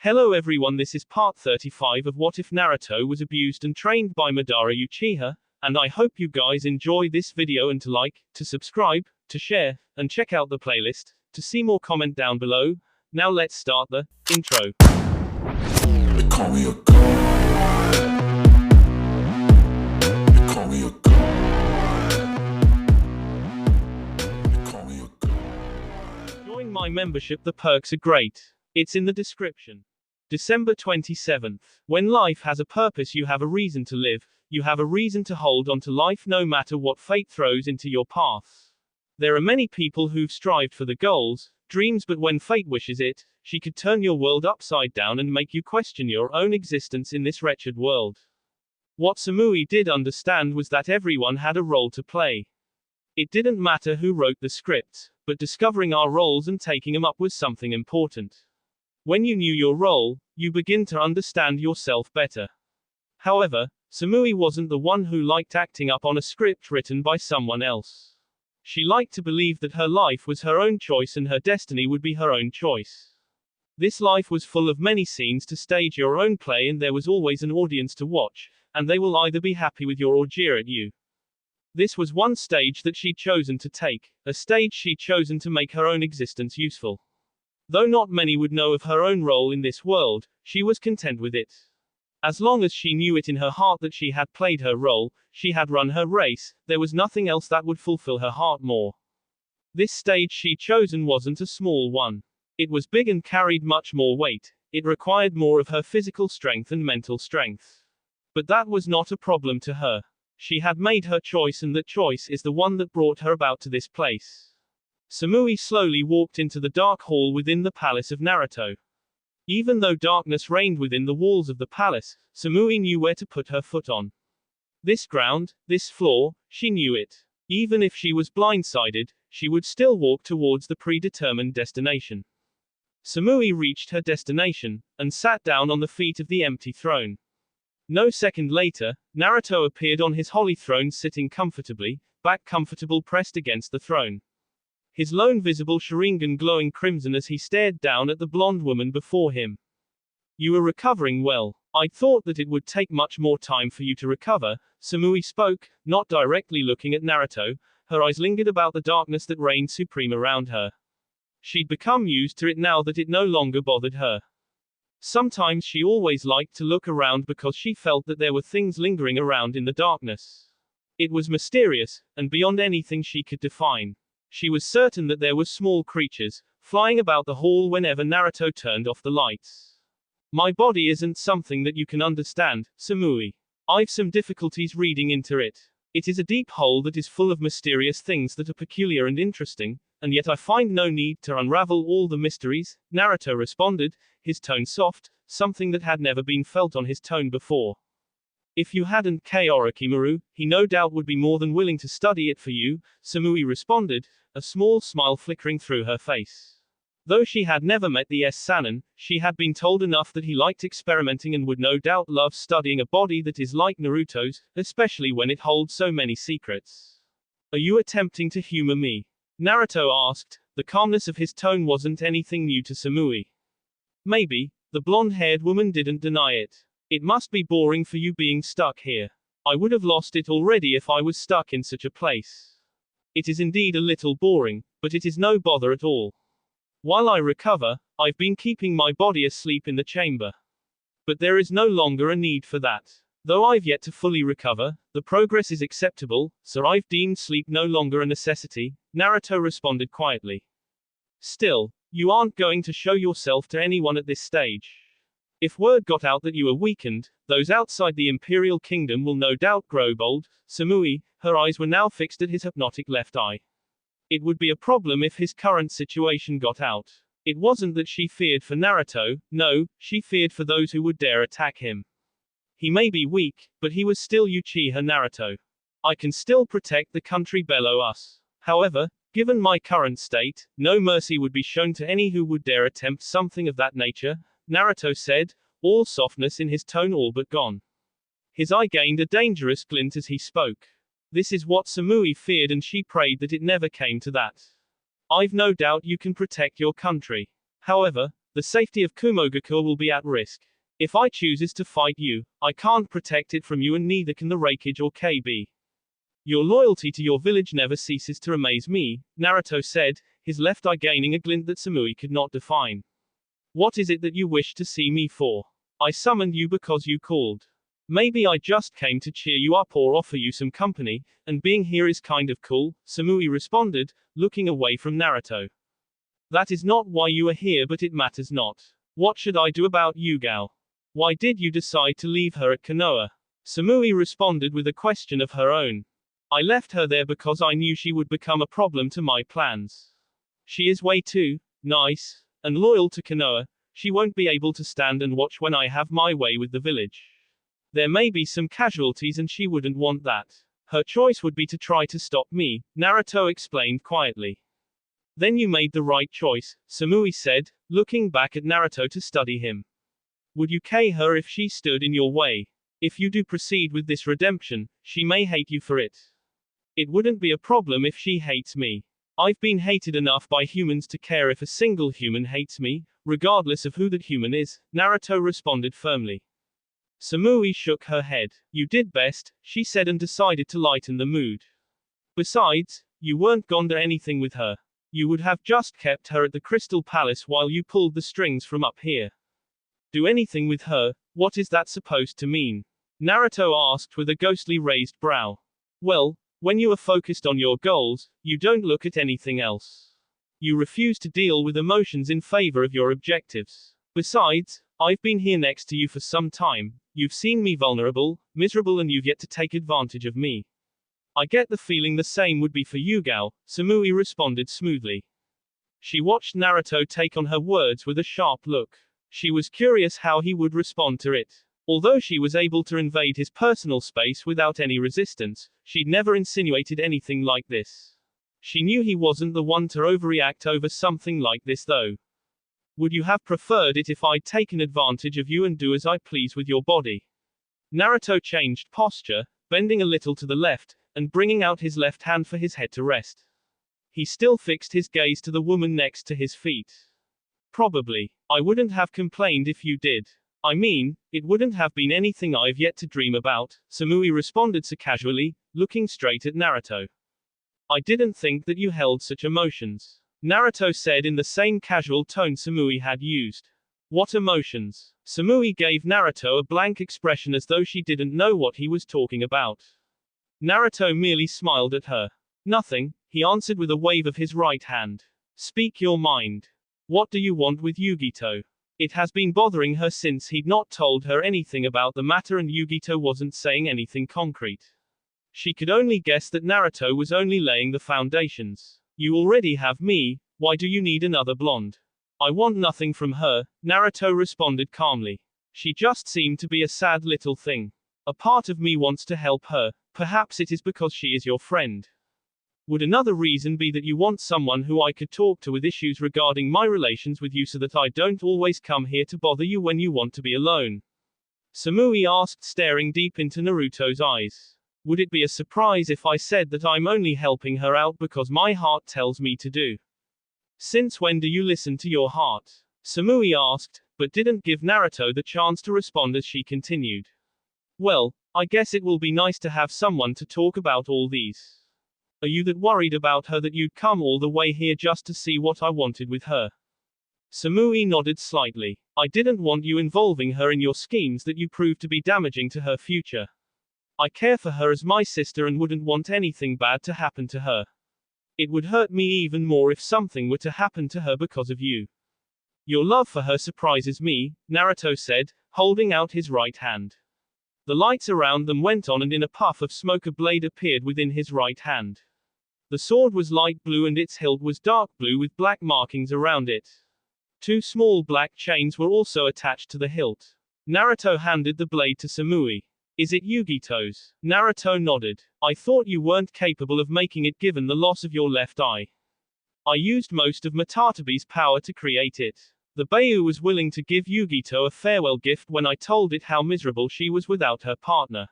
Hello everyone, this is part 35 of What If Naruto Was Abused and Trained by Madara Uchiha, and I hope you guys enjoy this video and to like, to subscribe, to share, and check out the playlist, to see more comment down below. Now let's start the intro. They call me a god. They call me a god. They call me a god. Join my membership, the perks are great. It's in the description. December 27th. When life has a purpose, you have a reason to live, you have a reason to hold on to life no matter what fate throws into your path. There are many people who've strived for the goals, dreams, but when fate wishes it, she could turn your world upside down and make you question your own existence in this wretched world. What Samui did understand was that everyone had a role to play. It didn't matter who wrote the scripts, but discovering our roles and taking them up was something important. When you knew your role, you begin to understand yourself better. However, Samui wasn't the one who liked acting up on a script written by someone else. She liked to believe that her life was her own choice and her destiny would be her own choice. This life was full of many scenes to stage your own play, and there was always an audience to watch, and they will either be happy with you or jeer at you. This was one stage that she'd chosen to take, a stage she'd chosen to make her own existence useful. Though not many would know of her own role in this world, she was content with it. As long as she knew it in her heart that she had played her role, she had run her race, there was nothing else that would fulfill her heart more. This stage she'd chosen wasn't a small one. It was big and carried much more weight. It required more of her physical strength and mental strength. But that was not a problem to her. She had made her choice, and that choice is the one that brought her about to this place. Samui slowly walked into the dark hall within the palace of Naruto. Even though darkness reigned within the walls of the palace, Samui knew where to put her foot on. This ground, this floor, she knew it. Even if she was blindsided, she would still walk towards the predetermined destination. Samui reached her destination, and sat down on the feet of the empty throne. No second later, Naruto appeared on his holy throne, sitting comfortably, back comfortable pressed against the throne. His lone visible Sharingan glowing crimson as he stared down at the blonde woman before him. You are recovering well. I thought that it would take much more time for you to recover, Samui spoke, not directly looking at Naruto. Her eyes lingered about the darkness that reigned supreme around her. She'd become used to it now that it no longer bothered her. Sometimes she always liked to look around because she felt that there were things lingering around in the darkness. It was mysterious, and beyond anything she could define. She was certain that there were small creatures, flying about the hall whenever Naruto turned off the lights. My body isn't something that you can understand, Samui. I've some difficulties reading into it. It is a deep hole that is full of mysterious things that are peculiar and interesting, and yet I find no need to unravel all the mysteries, Naruto responded, his tone soft, something that had never been felt on his tone before. If you hadn't Orochimaru, he no doubt would be more than willing to study it for you, Samui responded, a small smile flickering through her face. Though she had never met the Sannin, she had been told enough that he liked experimenting and would no doubt love studying a body that is like Naruto's, especially when it holds so many secrets. Are you attempting to humor me? Naruto asked. The calmness of his tone wasn't anything new to Samui. Maybe. The blonde-haired woman didn't deny it. It must be boring for you being stuck here. I would have lost it already if I was stuck in such a place. It is indeed a little boring, but it is no bother at all. While I recover, I've been keeping my body asleep in the chamber. But there is no longer a need for that. Though I've yet to fully recover, the progress is acceptable, so I've deemed sleep no longer a necessity, Naruto responded quietly. Still, you aren't going to show yourself to anyone at this stage. If word got out that you are weakened, those outside the Imperial Kingdom will no doubt grow bold, Samui, her eyes were now fixed at his hypnotic left eye. It would be a problem if his current situation got out. It wasn't that she feared for Naruto, no, she feared for those who would dare attack him. He may be weak, but he was still Uchiha Naruto. I can still protect the country below us. However, given my current state, no mercy would be shown to any who would dare attempt something of that nature, Naruto said, all softness in his tone all but gone. His eye gained a dangerous glint as he spoke. This is what Samui feared, and she prayed that it never came to that. I've no doubt you can protect your country. However, The safety of Kumogakur will be at risk. If I chooses to fight you, I can't protect it from you and neither can the Raikage or KB. Your loyalty to your village never ceases to amaze me, Naruto said, his left eye gaining a glint that Samui could not define. What is it that you wish to see me for? I summoned you because you called. Maybe I just came to cheer you up or offer you some company, and being here is kind of cool, Samui responded, looking away from Naruto. That is not why you are here, but it matters not. What should I do about Yugao? Why did you decide to leave her at Konoha? Samui responded with a question of her own. I left her there because I knew she would become a problem to my plans. She is way too nice and loyal to Konoha. She won't be able to stand and watch when I have my way with the village. There may be some casualties and she wouldn't want that. Her choice would be to try to stop me, Naruto explained quietly. Then you made the right choice, Samui said, looking back at Naruto to study him. Would you kill her if she stood in your way? If you do proceed with this redemption, she may hate you for it. It wouldn't be a problem if she hates me. I've been hated enough by humans to care if a single human hates me, regardless of who that human is, Naruto responded firmly. Samui shook her head. You did best, she said and decided to lighten the mood. Besides, you weren't gone to anything with her. You would have just kept her at the Crystal Palace while you pulled the strings from up here. Do anything with her? What is that supposed to mean? Naruto asked with a ghostly raised brow. Well, when you are focused on your goals, you don't look at anything else. You refuse to deal with emotions in favor of your objectives. Besides, I've been here next to you for some time, you've seen me vulnerable, miserable and you've yet to take advantage of me. I get the feeling the same would be for Yugao, Samui responded smoothly. She watched Naruto take on her words with a sharp look. She was curious how he would respond to it. Although she was able to invade his personal space without any resistance, she'd never insinuated anything like this. She knew he wasn't the one to overreact over something like this though. Would you have preferred it if I'd taken advantage of you and do as I please with your body? Naruto changed posture, bending a little to the left, and bringing out his left hand for his head to rest. He still fixed his gaze to the woman next to his feet. Probably. I wouldn't have complained if you did. I mean, it wouldn't have been anything I've yet to dream about, Samui responded so casually, looking straight at Naruto. I didn't think that you held such emotions. Naruto said in the same casual tone Samui had used. What emotions? Samui gave Naruto a blank expression as though she didn't know what he was talking about. Naruto merely smiled at her. Nothing, he answered with a wave of his right hand. Speak your mind. What do you want with Yugito? It has been bothering her since he'd not told her anything about the matter and Yugito wasn't saying anything concrete. She could only guess that Naruto was only laying the foundations. You already have me, why do you need another blonde? I want nothing from her, Naruto responded calmly. She just seemed to be a sad little thing. A part of me wants to help her, perhaps it is because she is your friend. Would another reason be that you want someone who I could talk to with issues regarding my relations with you so that I don't always come here to bother you when you want to be alone? Samui asked, staring deep into Naruto's eyes. Would it be a surprise if I said that I'm only helping her out because my heart tells me to do? Since when do you listen to your heart? Samui asked, but didn't give Naruto the chance to respond as she continued. Well, I guess it will be nice to have someone to talk about all these. Are you that worried about her that you'd come all the way here just to see what I wanted with her? Samui nodded slightly. I didn't want you involving her in your schemes that you proved to be damaging to her future. I care for her as my sister and wouldn't want anything bad to happen to her. It would hurt me even more if something were to happen to her because of you. Your love for her surprises me, Naruto said, holding out his right hand. The lights around them went on and in a puff of smoke a blade appeared within his right hand. The sword was light blue and its hilt was dark blue with black markings around it. Two small black chains were also attached to the hilt. Naruto handed the blade to Samui. Is it Yugito's? Naruto nodded. I thought you weren't capable of making it given the loss of your left eye. I used most of Matatabi's power to create it. The Bayou was willing to give Yugito a farewell gift when I told it how miserable she was without her partner.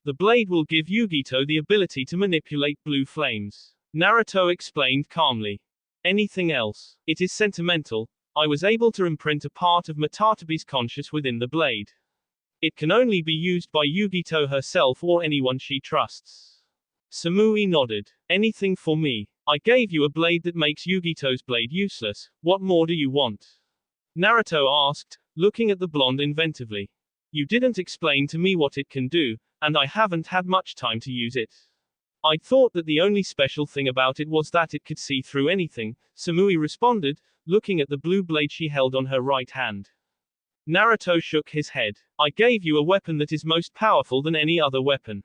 The blade will give Yugito the ability to manipulate blue flames. Naruto explained calmly. Anything else? It is sentimental. I was able to imprint a part of Matatabe's conscious within the blade. It can only be used by Yugito herself or anyone she trusts. Samui nodded. Anything for me. I gave you a blade that makes Yugito's blade useless. What more do you want? Naruto asked, looking at the blonde inventively. You didn't explain to me what it can do, and I haven't had much time to use it. I'd thought that the only special thing about it was that it could see through anything, Samui responded, looking at the blue blade she held on her right hand. Naruto shook his head. I gave you a weapon that is most powerful than any other weapon.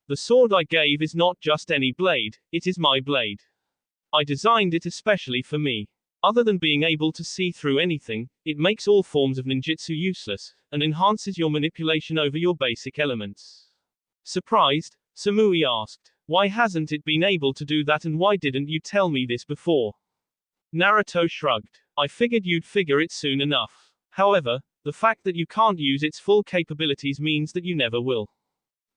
The sword I gave is not just any blade, it is my blade. I designed it especially for me. Other than being able to see through anything, it makes all forms of ninjutsu useless, and enhances your manipulation over your basic elements. Surprised, Samui asked, why hasn't it been able to do that and why didn't you tell me this before? Naruto shrugged. I figured you'd figure it soon enough. However, the fact that you can't use its full capabilities means that you never will.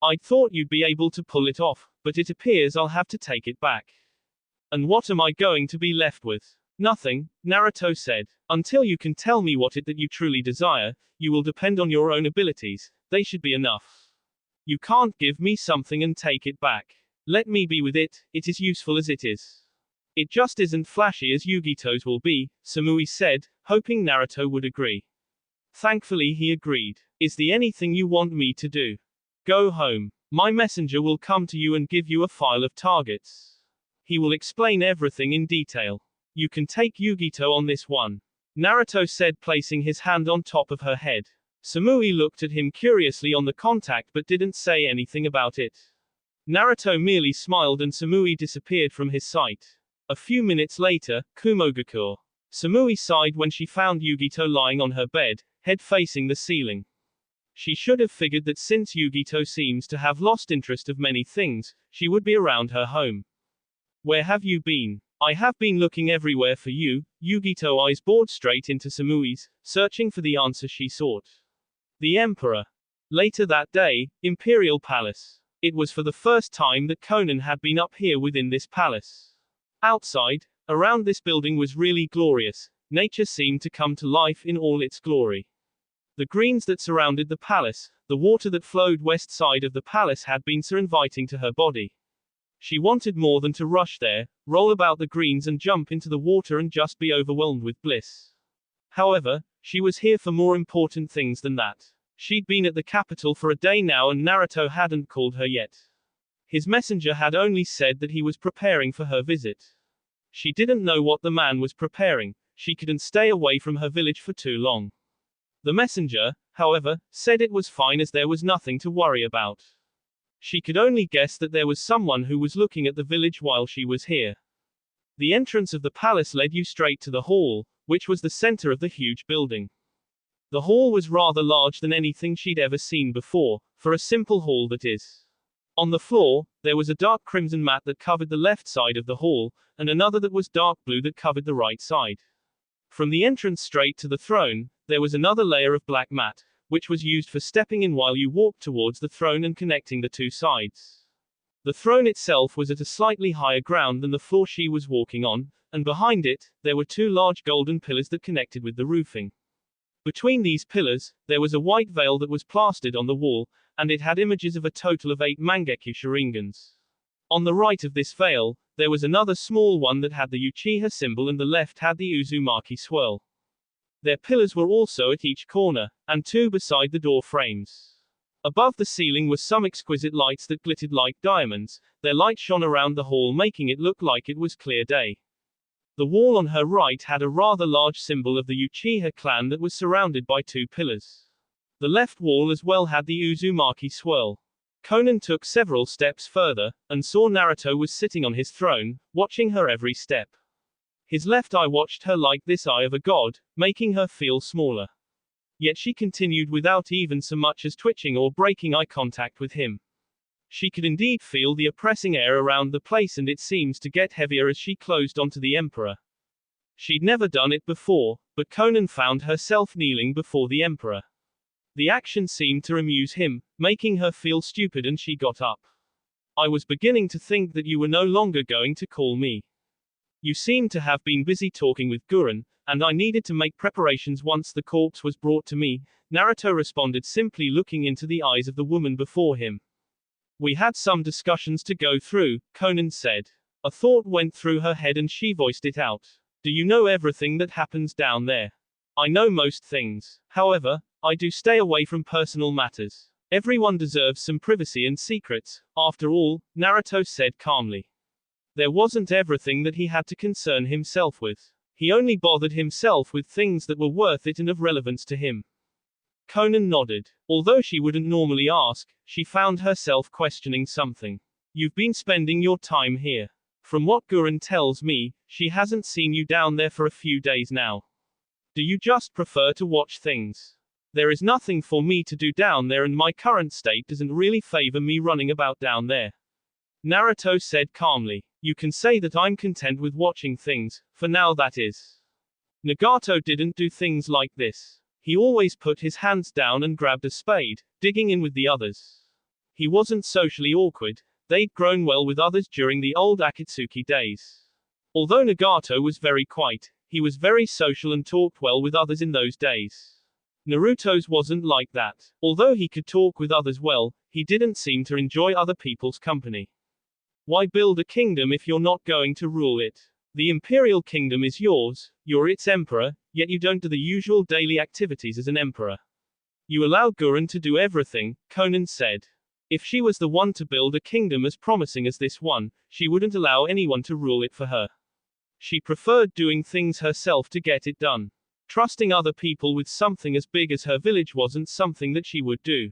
I'd thought you'd be able to pull it off, but it appears I'll have to take it back. And what am I going to be left with? Nothing, Naruto said. Until you can tell me what it that you truly desire, you will depend on your own abilities, they should be enough. You can't give me something and take it back. Let me be with it, it is useful as it is. It just isn't flashy as Yugito's will be, Samui said, hoping Naruto would agree. Thankfully he agreed. Is there anything you want me to do? Go home. My messenger will come to you and give you a file of targets. He will explain everything in detail. You can take Yugito on this one. Naruto said, placing his hand on top of her head. Samui looked at him curiously on the contact but didn't say anything about it. Naruto merely smiled and Samui disappeared from his sight. A few minutes later, Kumogakur. Samui sighed when she found Yugito lying on her bed, head facing the ceiling. She should have figured that since Yugito seems to have lost interest of many things, she would be around her home. Where have you been? I have been looking everywhere for you, Yugito eyes bored straight into Samui's, searching for the answer she sought. The Emperor. Later that day, Imperial Palace. It was for the first time that Conan had been up here within this palace. Outside, around this building was really glorious, nature seemed to come to life in all its glory. The greens that surrounded the palace, the water that flowed west side of the palace had been so inviting to her body. She wanted more than to rush there, roll about the greens and jump into the water and just be overwhelmed with bliss. However, she was here for more important things than that. She'd been at the capital for a day now and Naruto hadn't called her yet. His messenger had only said that he was preparing for her visit. She didn't know what the man was preparing, she couldn't stay away from her village for too long. The messenger, however, said it was fine as there was nothing to worry about. She could only guess that there was someone who was looking at the village while she was here. The entrance of the palace led you straight to the hall, which was the center of the huge building. The hall was rather large than anything she'd ever seen before, for a simple hall that is. On the floor, there was a dark crimson mat that covered the left side of the hall, and another that was dark blue that covered the right side. From the entrance straight to the throne, there was another layer of black mat, which was used for stepping in while you walked towards the throne and connecting the two sides. The throne itself was at a slightly higher ground than the floor she was walking on, and behind it, there were two large golden pillars that connected with the roofing. Between these pillars, there was a white veil that was plastered on the wall, and it had images of a total of 8 Mangekyou Sharingans. On the right of this veil, there was another small one that had the Uchiha symbol and the left had the Uzumaki swirl. Their pillars were also at each corner, and 2 beside the door frames. Above the ceiling were some exquisite lights that glittered like diamonds, their light shone around the hall making it look like it was clear day. The wall on her right had a rather large symbol of the Uchiha clan that was surrounded by 2 pillars. The left wall as well had the Uzumaki swirl. Conan took several steps further, and saw Naruto was sitting on his throne, watching her every step. His left eye watched her like this eye of a god, making her feel smaller. Yet she continued without even so much as twitching or breaking eye contact with him. She could indeed feel the oppressing air around the place and it seems to get heavier as she closed onto the Emperor. She'd never done it before, but Conan found herself kneeling before the Emperor. The action seemed to amuse him, making her feel stupid and she got up. I was beginning to think that you were no longer going to call me. You seem to have been busy talking with Gurren, and I needed to make preparations once the corpse was brought to me, Naruto responded, simply looking into the eyes of the woman before him. We had some discussions to go through, Conan said. A thought went through her head and she voiced it out. Do you know everything that happens down there? I know most things. However, I do stay away from personal matters. Everyone deserves some privacy and secrets, after all, Naruto said calmly. There wasn't everything that he had to concern himself with. He only bothered himself with things that were worth it and of relevance to him. Conan nodded. Although she wouldn't normally ask, she found herself questioning something. You've been spending your time here. From what Gurren tells me, she hasn't seen you down there for a few days now. Do you just prefer to watch things? There is nothing for me to do down there and my current state doesn't really favor me running about down there. Naruto said calmly. You can say that I'm content with watching things, for now that is. Nagato didn't do things like this. He always put his hands down and grabbed a spade, digging in with the others. He wasn't socially awkward, they'd grown well with others during the old Akatsuki days. Although Nagato was very quiet, he was very social and talked well with others in those days. Naruto's wasn't like that. Although he could talk with others well, he didn't seem to enjoy other people's company. Why build a kingdom if you're not going to rule it? The imperial kingdom is yours, you're its emperor, yet you don't do the usual daily activities as an emperor. You allow Gurren to do everything, Conan said. If she was the one to build a kingdom as promising as this one, she wouldn't allow anyone to rule it for her. She preferred doing things herself to get it done. Trusting other people with something as big as her village wasn't something that she would do.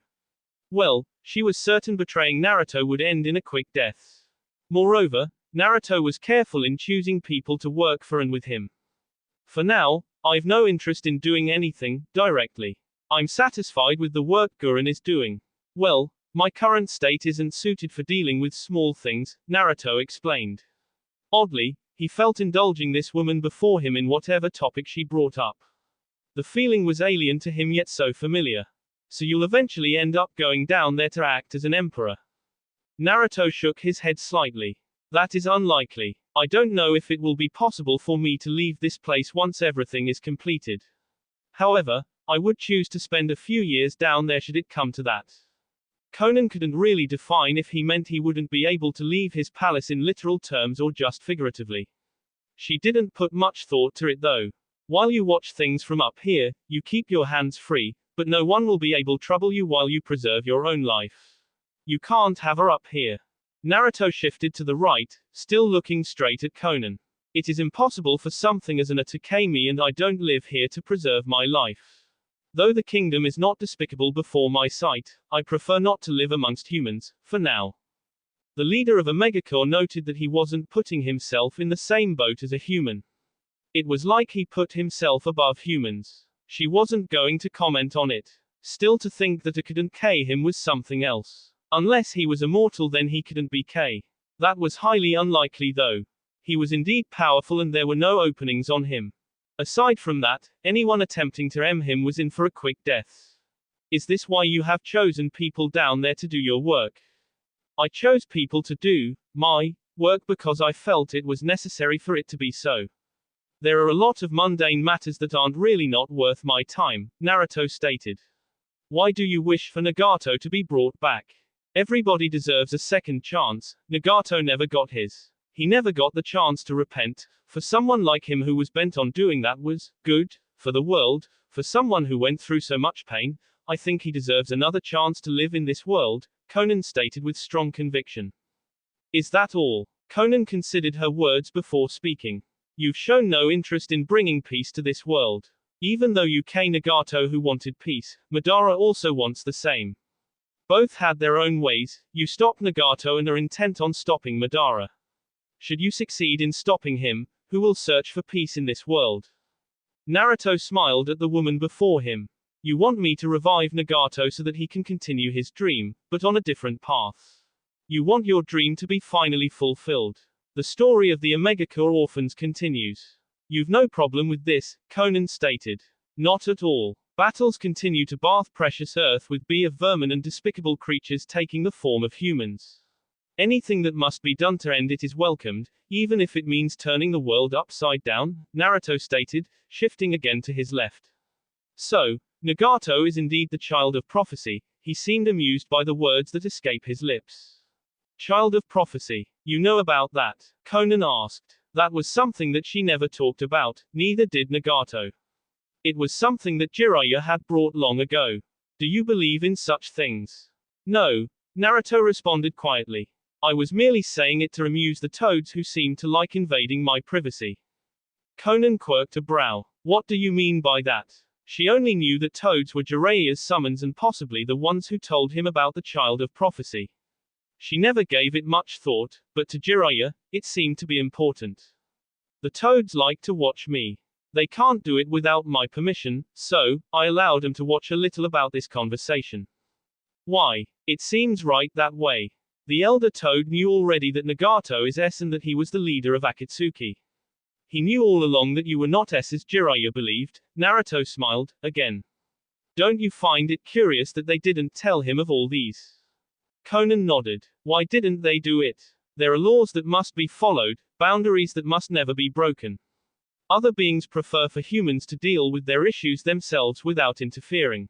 Well, she was certain betraying Naruto would end in a quick death. Moreover, Naruto was careful in choosing people to work for and with him. For now, I've no interest in doing anything, directly. I'm satisfied with the work Gurren is doing. Well, my current state isn't suited for dealing with small things, Naruto explained. Oddly, he felt indulging this woman before him in whatever topic she brought up. The feeling was alien to him yet so familiar. So you'll eventually end up going down there to act as an emperor? Naruto shook his head slightly. That is unlikely. I don't know if it will be possible for me to leave this place once everything is completed. However, I would choose to spend a few years down there should it come to that. Conan couldn't really define if he meant he wouldn't be able to leave his palace in literal terms or just figuratively. She didn't put much thought to it though. While you watch things from up here, you keep your hands free, but no one will be able to trouble you while you preserve your own life. You can't have her up here. Naruto shifted to the right, still looking straight at Conan. It is impossible for something as an to kill me and I don't live here to preserve my life. Though the kingdom is not despicable before my sight, I prefer not to live amongst humans, for now. The leader of Omega Corps noted that he wasn't putting himself in the same boat as a human. It was like he put himself above humans. She wasn't going to comment on it. Still to think that it couldn't kill him was something else. Unless he was immortal then he couldn't be K. That was highly unlikely though. He was indeed powerful and there were no openings on him. Aside from that, anyone attempting to him was in for a quick death. Is this why you have chosen people down there to do your work? I chose people to do my work because I felt it was necessary for it to be so. There are a lot of mundane matters that aren't really not worth my time, Naruto stated. Why do you wish for Nagato to be brought back? Everybody deserves a second chance. Nagato never got his. He never got the chance to repent. For someone like him who was bent on doing that was good for the world. For someone who went through so much pain, I think he deserves another chance to live in this world, Conan stated with strong conviction. Is that all? Conan considered her words before speaking. You've shown no interest in bringing peace to this world. Even though Yuki Nagato who wanted peace, Madara also wants the same. Both had their own ways. You stopped Nagato and are intent on stopping Madara. Should you succeed in stopping him, who will search for peace in this world? Naruto smiled at the woman before him. You want me to revive Nagato so that he can continue his dream, but on a different path. You want your dream to be finally fulfilled. The story of the Omega Corps orphans continues. You've no problem with this, Conan stated. Not at all. Battles continue to bath precious earth with of vermin and despicable creatures taking the form of humans. Anything that must be done to end it is welcomed, even if it means turning the world upside down, Naruto stated, shifting again to his left. So, Nagato is indeed the child of prophecy. He seemed amused by the words that escape his lips. Child of prophecy. You know about that? Conan asked. That was something that she never talked about, neither did Nagato. It was something that Jiraiya had brought long ago. Do you believe in such things? No, Naruto responded quietly. I was merely saying it to amuse the toads who seemed to like invading my privacy. Conan quirked a brow. What do you mean by that? She only knew that toads were Jiraiya's summons and possibly the ones who told him about the child of prophecy. She never gave it much thought, but to Jiraiya, it seemed to be important. The toads like to watch me. They can't do it without my permission, so, I allowed them to watch a little about this conversation. Why? It seems right that way. The elder toad knew already that Nagato is S and that he was the leader of Akatsuki. He knew all along that you were not S as Jiraiya believed. Naruto smiled, again. Don't you find it curious that they didn't tell him of all these? Conan nodded. Why didn't they do it? There are laws that must be followed, boundaries that must never be broken. Other beings prefer for humans to deal with their issues themselves without interfering.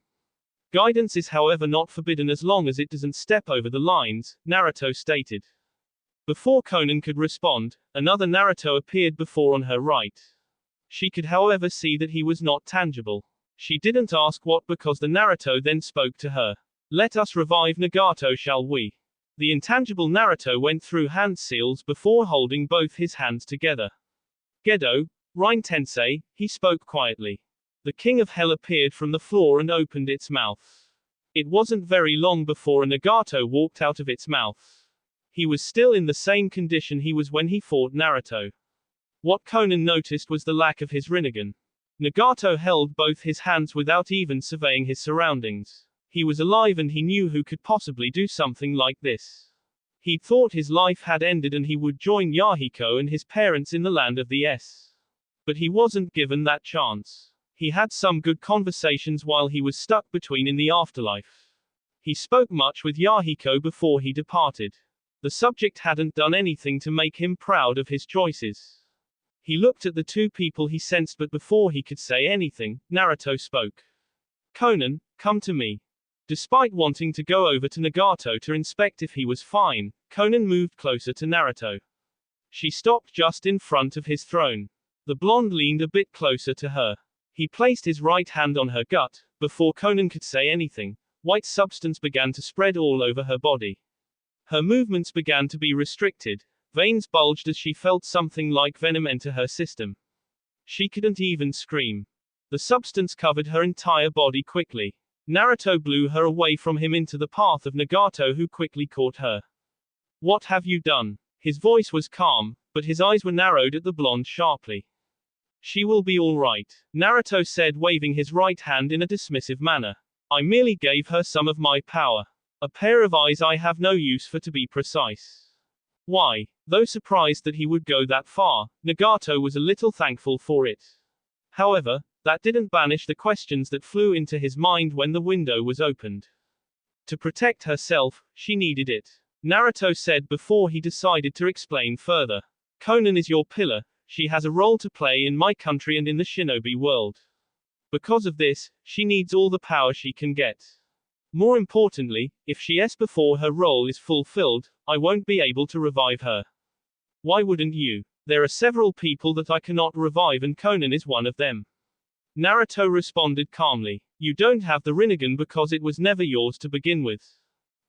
Guidance is however not forbidden as long as it doesn't step over the lines, Naruto stated. Before Conan could respond, another Naruto appeared before on her right. She could however see that he was not tangible. She didn't ask what because the Naruto then spoke to her. Let us revive Nagato, shall we? The intangible Naruto went through hand seals before holding both his hands together. Gedo, Rein Tensei, he spoke quietly. The king of hell appeared from the floor and opened its mouth. It wasn't very long before a Nagato walked out of its mouth. He was still in the same condition he was when he fought Naruto. What Conan noticed was the lack of his Rinnegan. Nagato held both his hands without even surveying his surroundings. He was alive and he knew who could possibly do something like this. He'd thought his life had ended and he would join Yahiko and his parents in the land of the S. But he wasn't given that chance. He had some good conversations while he was stuck between in the afterlife. He spoke much with Yahiko before he departed. The subject hadn't done anything to make him proud of his choices. He looked at the two people he sensed, but before he could say anything, Naruto spoke. Conan, come to me. Despite wanting to go over to Nagato to inspect if he was fine, Conan moved closer to Naruto. She stopped just in front of his throne. The blonde leaned a bit closer to her. He placed his right hand on her gut. Before Conan could say anything, white substance began to spread all over her body. Her movements began to be restricted. Veins bulged as she felt something like venom enter her system. She couldn't even scream. The substance covered her entire body quickly. Naruto blew her away from him into the path of Nagato, who quickly caught her. What have you done? His voice was calm, but his eyes were narrowed at the blonde sharply. She will be all right, Naruto said, waving his right hand in a dismissive manner. I merely gave her some of my power. A pair of eyes I have no use for, to be precise. Why? Though surprised that he would go that far, Nagato was a little thankful for it. However, that didn't banish the questions that flew into his mind when the window was opened. To protect herself, she needed it, Naruto said before he decided to explain further. Conan is your pillar. She has a role to play in my country and in the shinobi world. Because of this, she needs all the power she can get. More importantly, if she is before her role is fulfilled, I won't be able to revive her. Why wouldn't you? There are several people that I cannot revive and Conan is one of them. Naruto responded calmly. You don't have the Rinnegan because it was never yours to begin with.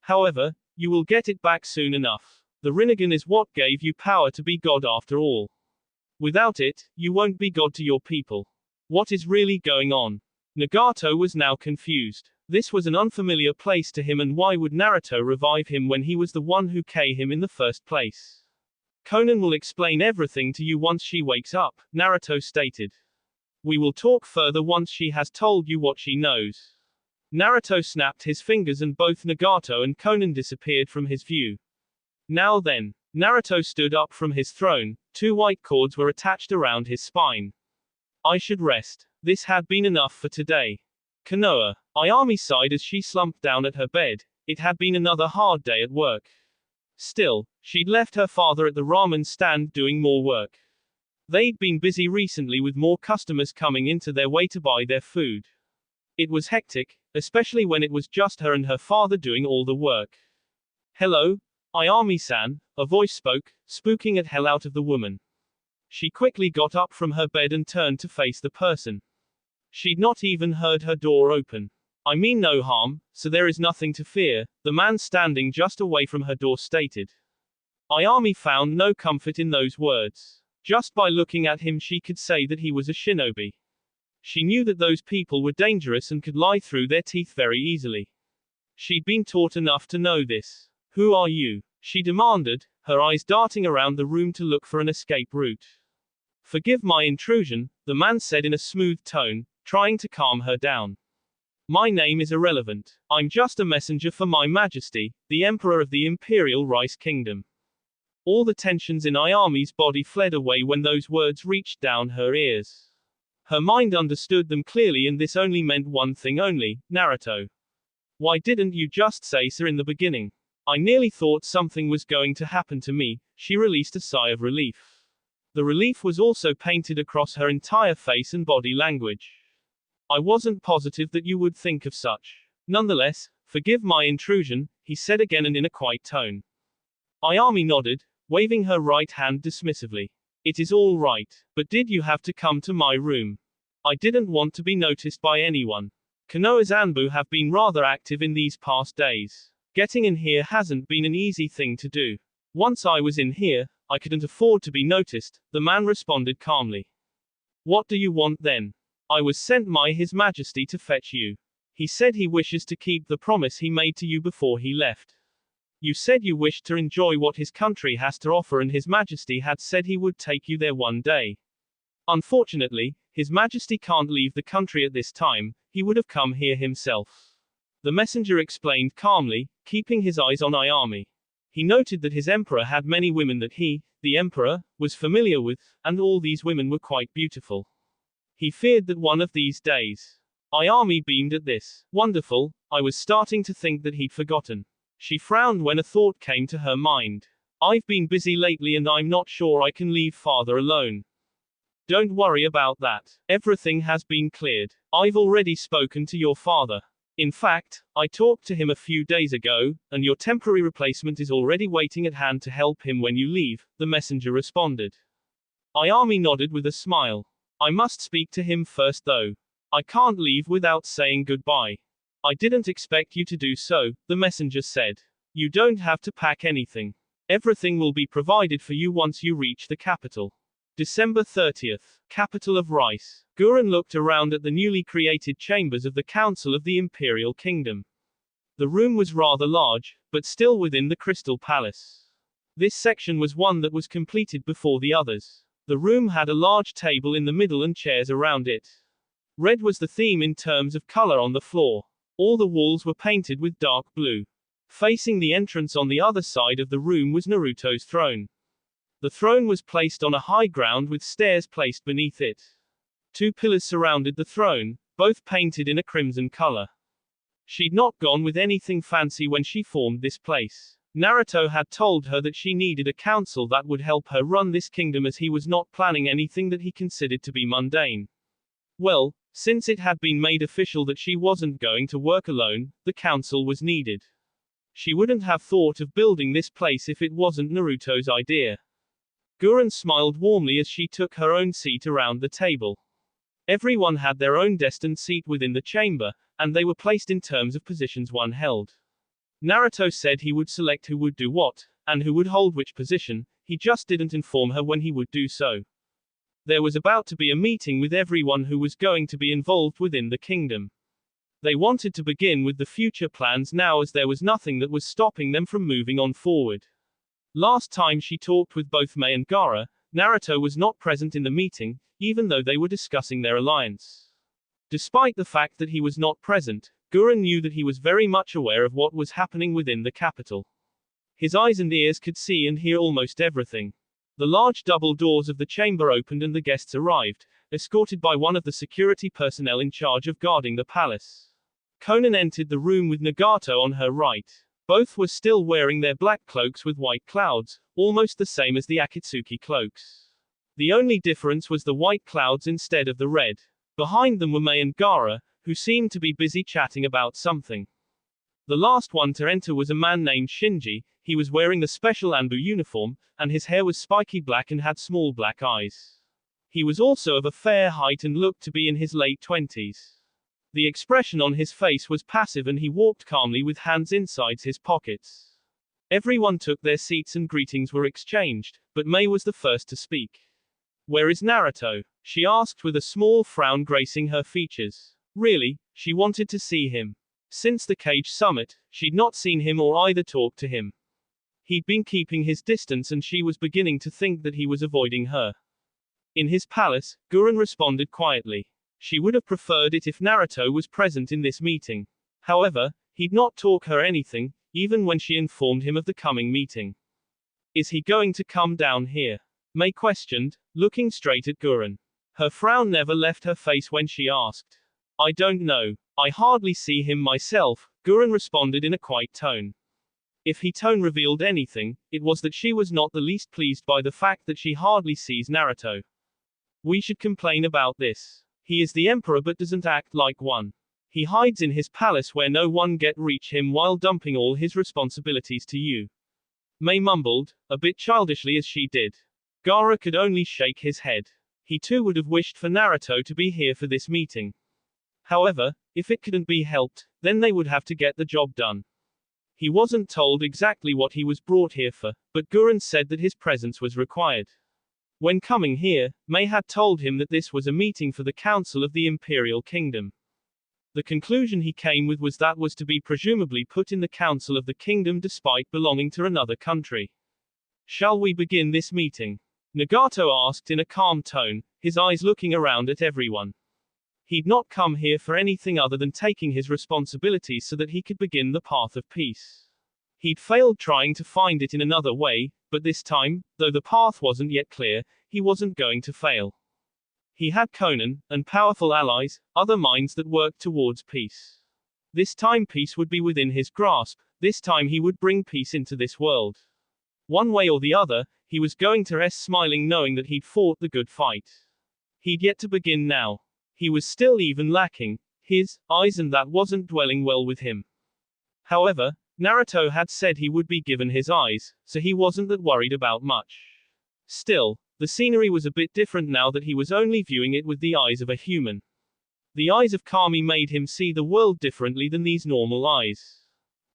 However, you will get it back soon enough. The Rinnegan is what gave you power to be God after all. Without it, you won't be God to your people. What is really going on? Nagato was now confused. This was an unfamiliar place to him, and why would Naruto revive him when he was the one who killed him in the first place? Conan will explain everything to you once she wakes up, Naruto stated. We will talk further once she has told you what she knows. Naruto snapped his fingers and both Nagato and Conan disappeared from his view. Now then, Naruto stood up from his throne. Two white cords were attached around his spine. I should rest. This had been enough for today. Konoha. Ayami sighed as she slumped down at her bed. It had been another hard day at work. Still, she'd left her father at the ramen stand doing more work. They'd been busy recently with more customers coming into their way to buy their food. It was hectic, especially when it was just her and her father doing all the work. Hello? Ayami-san, a voice spoke, spooking at hell out of the woman. She quickly got up from her bed and turned to face the person. She'd not even heard her door open. I mean no harm, so there is nothing to fear, the man standing just away from her door stated. Ayami found no comfort in those words. Just by looking at him she could say that he was a shinobi. She knew that those people were dangerous and could lie through their teeth very easily. She'd been taught enough to know this. Who are you? She demanded, her eyes darting around the room to look for an escape route. Forgive my intrusion, the man said in a smooth tone, trying to calm her down. My name is irrelevant. I'm just a messenger for my majesty, the emperor of the Imperial Rice Kingdom. All the tensions in Ayami's body fled away when those words reached down her ears. Her mind understood them clearly, and this only meant one thing only, Naruto. Why didn't you just say so in the beginning? I nearly thought something was going to happen to me, she released a sigh of relief. The relief was also painted across her entire face and body language. I wasn't positive that you would think of such. Nonetheless, forgive my intrusion, he said again and in a quiet tone. Ayami nodded, waving her right hand dismissively. It is all right, but did you have to come to my room? I didn't want to be noticed by anyone. Konoha's Anbu have been rather active in these past days. Getting in here hasn't been an easy thing to do. Once I was in here, I couldn't afford to be noticed, the man responded calmly. What do you want then? I was sent by His Majesty to fetch you. He said he wishes to keep the promise he made to you before he left. You said you wished to enjoy what his country has to offer, and His Majesty had said he would take you there one day. Unfortunately, His Majesty can't leave the country at this time, he would have come here himself. The messenger explained calmly, keeping his eyes on Ayami. He noted that his emperor had many women that he, the emperor, was familiar with, and all these women were quite beautiful. He feared that one of these days. Ayami beamed at this. Wonderful, I was starting to think that he'd forgotten. She frowned when a thought came to her mind. I've been busy lately and I'm not sure I can leave father alone. Don't worry about that. Everything has been cleared. I've already spoken to your father. In fact, I talked to him a few days ago, and your temporary replacement is already waiting at hand to help him when you leave, the messenger responded. Ayami nodded with a smile. I must speak to him first though. I can't leave without saying goodbye. I didn't expect you to do so, the messenger said. You don't have to pack anything. Everything will be provided for you once you reach the capital. December 30th, capital of Rice. Gurren looked around at the newly created chambers of the Council of the Imperial Kingdom. The room was rather large, but still within the Crystal Palace. This section was one that was completed before the others. The room had a large table in the middle and chairs around it. Red was the theme in terms of color on the floor. All the walls were painted with dark blue. Facing the entrance on the other side of the room was Naruto's throne. The throne was placed on a high ground with stairs placed beneath it. Two pillars surrounded the throne, both painted in a crimson color. She'd not gone with anything fancy when she formed this place. Naruto had told her that she needed a council that would help her run this kingdom, as he was not planning anything that he considered to be mundane. Well, since it had been made official that she wasn't going to work alone, the council was needed. She wouldn't have thought of building this place if it wasn't Naruto's idea. Gurren smiled warmly as she took her own seat around the table. Everyone had their own destined seat within the chamber, and they were placed in terms of positions one held. Naruto said he would select who would do what, and who would hold which position, he just didn't inform her when he would do so. There was about to be a meeting with everyone who was going to be involved within the kingdom. They wanted to begin with the future plans now, as there was nothing that was stopping them from moving on forward. Last time she talked with both Mei and Gaara, Naruto was not present in the meeting, even though they were discussing their alliance. Despite the fact that he was not present, Gurren knew that he was very much aware of what was happening within the capital. His eyes and ears could see and hear almost everything. The large double doors of the chamber opened and the guests arrived, escorted by one of the security personnel in charge of guarding the palace. Konan entered the room with Nagato on her right. Both were still wearing their black cloaks with white clouds, almost the same as the Akatsuki cloaks. The only difference was the white clouds instead of the red. Behind them were Mei and Gaara, who seemed to be busy chatting about something. The last one to enter was a man named Shinji. He was wearing the special Anbu uniform, and his hair was spiky black and had small black eyes. He was also of a fair height and looked to be in his late 20s. The expression on his face was passive and he walked calmly with hands inside his pockets. Everyone took their seats and greetings were exchanged, but Mei was the first to speak. "Where is Naruto?" she asked with a small frown gracing her features. Really, she wanted to see him. Since the Cage Summit, she'd not seen him or either talked to him. He'd been keeping his distance and she was beginning to think that he was avoiding her. "In his palace," Gurren responded quietly. She would have preferred it if Naruto was present in this meeting. However, he'd not talk her anything, even when she informed him of the coming meeting. "Is he going to come down here?" Mei questioned, looking straight at Gurren. Her frown never left her face when she asked. "I don't know. I hardly see him myself," Gurren responded in a quiet tone. If his tone revealed anything, it was that she was not the least pleased by the fact that she hardly sees Naruto. "We should complain about this. He is the emperor but doesn't act like one. He hides in his palace where no one get reach him while dumping all his responsibilities to you." Mei mumbled, a bit childishly as she did. Gaara could only shake his head. He too would have wished for Naruto to be here for this meeting. However, if it couldn't be helped, then they would have to get the job done. He wasn't told exactly what he was brought here for, but Gurren said that his presence was required. When coming here, Mei had told him that this was a meeting for the Council of the Imperial Kingdom. The conclusion he came with was that was to be presumably put in the Council of the Kingdom despite belonging to another country. "Shall we begin this meeting?" Nagato asked in a calm tone, his eyes looking around at everyone. He'd not come here for anything other than taking his responsibilities so that he could begin the path of peace. He'd failed trying to find it in another way, but this time, though the path wasn't yet clear, he wasn't going to fail. He had Conan, and powerful allies, other minds that worked towards peace. This time peace would be within his grasp, this time he would bring peace into this world. One way or the other, he was going to rest smiling knowing that he'd fought the good fight. He'd yet to begin now. He was still even lacking his eyes and that wasn't dwelling well with him. However, Naruto had said he would be given his eyes, so he wasn't that worried about much. Still, the scenery was a bit different now that he was only viewing it with the eyes of a human. The eyes of Kami made him see the world differently than these normal eyes.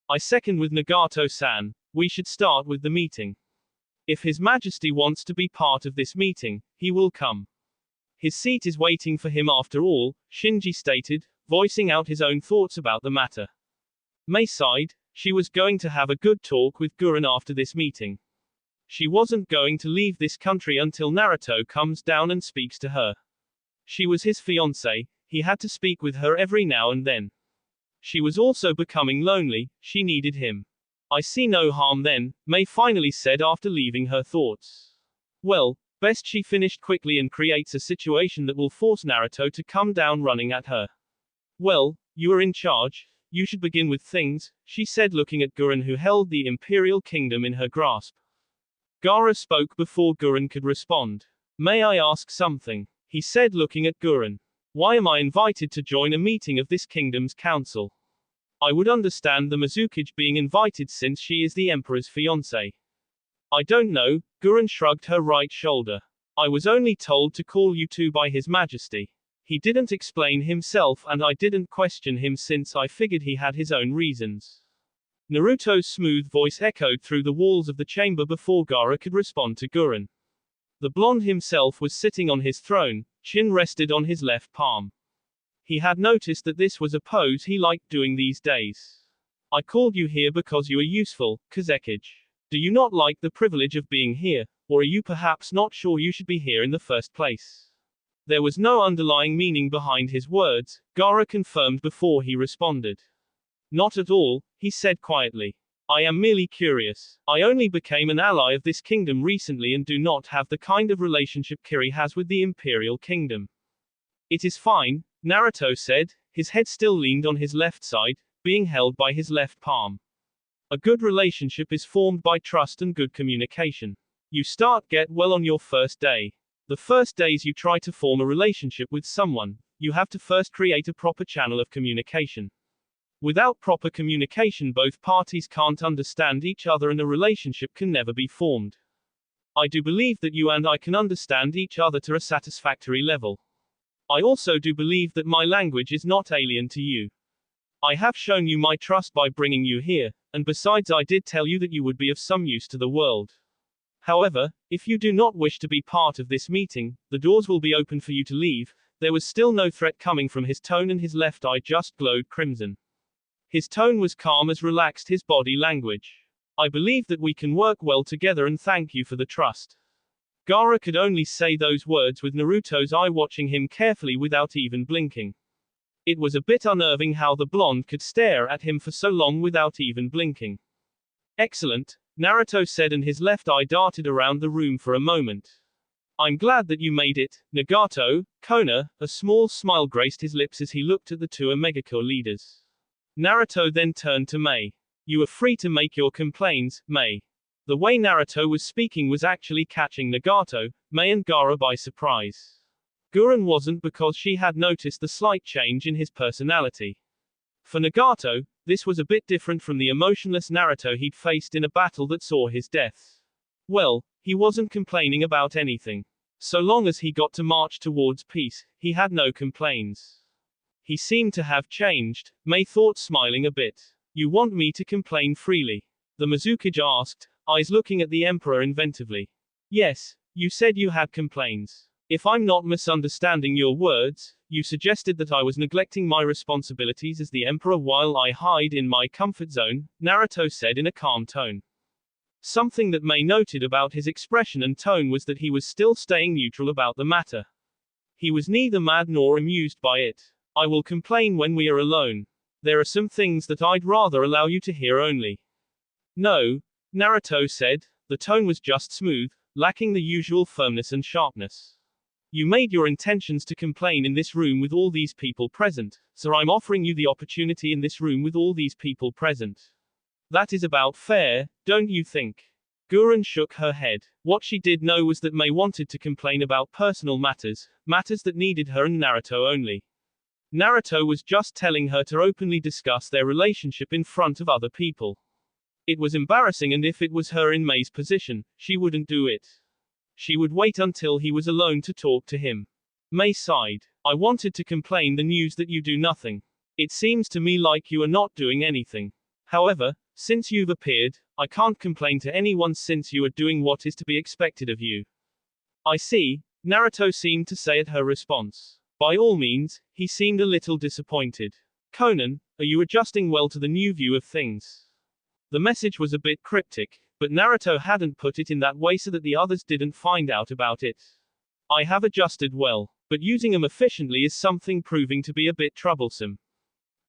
"I second with Nagato-san, we should start with the meeting. If His Majesty wants to be part of this meeting, he will come. His seat is waiting for him after all," Shinji stated, voicing out his own thoughts about the matter. Mei sighed. She was going to have a good talk with Gurren after this meeting. She wasn't going to leave this country until Naruto comes down and speaks to her. She was his fiancée, he had to speak with her every now and then. She was also becoming lonely, she needed him. "I see no harm then," Mei finally said after leaving her thoughts. "Well, best she finished quickly and creates a situation that will force Naruto to come down running at her." "Well, you are in charge. You should begin with things," she said looking at Gurren who held the Imperial Kingdom in her grasp. Gaara spoke before Gurren could respond. "May I ask something?" he said looking at Gurren. "Why am I invited to join a meeting of this kingdom's council? I would understand the Mizukage being invited since she is the Emperor's fiancée." "I don't know," Gurren shrugged her right shoulder. "I was only told to call you two by His Majesty. He didn't explain himself and I didn't question him since I figured he had his own reasons." Naruto's smooth voice echoed through the walls of the chamber before Gaara could respond to Gurren. The blonde himself was sitting on his throne, chin rested on his left palm. He had noticed that this was a pose he liked doing these days. "I called you here because you are useful, Kazekage. Do you not like the privilege of being here, or are you perhaps not sure you should be here in the first place?" There was no underlying meaning behind his words, Gaara confirmed before he responded. "Not at all," he said quietly. "I am merely curious. I only became an ally of this kingdom recently and do not have the kind of relationship Kiri has with the Imperial Kingdom." "It is fine," Naruto said, his head still leaned on his left side, being held by his left palm. A good relationship is formed by trust and good communication. You get well on your first day. The first days you try to form a relationship with someone, you have to first create a proper channel of communication. Without proper communication, both parties can't understand each other and a relationship can never be formed. I do believe that you and I can understand each other to a satisfactory level. I also do believe that my language is not alien to you. I have shown you my trust by bringing you here, and besides I did tell you that you would be of some use to the world. However, if you do not wish to be part of this meeting, the doors will be open for you to leave. There was still no threat coming from his tone and his left eye just glowed crimson. His tone was calm as relaxed his body language. I believe that we can work well together and thank you for the trust. Gaara could only say those words with Naruto's eye watching him carefully without even blinking. It was a bit unnerving how the blonde could stare at him for so long without even blinking. Excellent, Naruto said, and his left eye darted around the room for a moment. I'm glad that you made it, Nagato. Kona, a small smile graced his lips as he looked at the two Omegacore leaders. Naruto then turned to Mei. You are free to make your complaints, Mei. The way Naruto was speaking was actually catching Nagato, Mei and Gaara by surprise. Gurren wasn't, because she had noticed the slight change in his personality. For Nagato, this was a bit different from the emotionless Naruto he'd faced in a battle that saw his death. Well, he wasn't complaining about anything. So long as he got to march towards peace, he had no complaints. He seemed to have changed, Mei thought, smiling a bit. You want me to complain freely? The Mizukage asked, eyes looking at the Emperor inventively. Yes, you said you had complaints. If I'm not misunderstanding your words, you suggested that I was neglecting my responsibilities as the Emperor while I hide in my comfort zone, Naruto said in a calm tone. Something that Mei noted about his expression and tone was that he was still staying neutral about the matter. He was neither mad nor amused by it. I will complain when we are alone. There are some things that I'd rather allow you to hear only. No, Naruto said, the tone was just smooth, lacking the usual firmness and sharpness. You made your intentions to complain in this room with all these people present, so I'm offering you the opportunity in this room with all these people present. That is about fair, don't you think? Gurren shook her head. What she did know was that Mei wanted to complain about personal matters, matters that needed her and Naruto only. Naruto was just telling her to openly discuss their relationship in front of other people. It was embarrassing, and if it was her in Mei's position, she wouldn't do it. She would wait until he was alone to talk to him. Mei sighed. I wanted to complain the news that you do nothing. It seems to me like you are not doing anything. However, since you've appeared, I can't complain to anyone since you are doing what is to be expected of you. I see, Naruto seemed to say at her response. By all means, he seemed a little disappointed. Conan, are you adjusting well to the new view of things? The message was a bit cryptic, but Naruto hadn't put it in that way so that the others didn't find out about it. I have adjusted well, but using them efficiently is something proving to be a bit troublesome.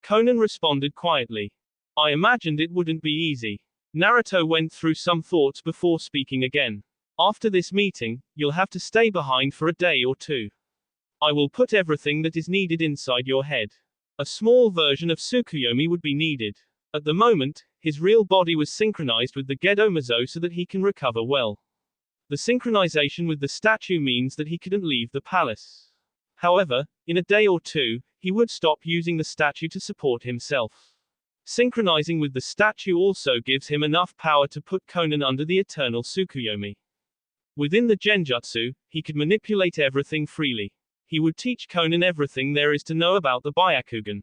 Conan responded quietly. I imagined it wouldn't be easy. Naruto went through some thoughts before speaking again. After this meeting, you'll have to stay behind for a day or two. I will put everything that is needed inside your head. A small version of Tsukuyomi would be needed. At the moment, his real body was synchronized with the Gedo Mazo so that he can recover well. The synchronization with the statue means that he couldn't leave the palace. However, in a day or two, he would stop using the statue to support himself. Synchronizing with the statue also gives him enough power to put Conan under the eternal Tsukuyomi. Within the Genjutsu, he could manipulate everything freely. He would teach Conan everything there is to know about the Byakugan.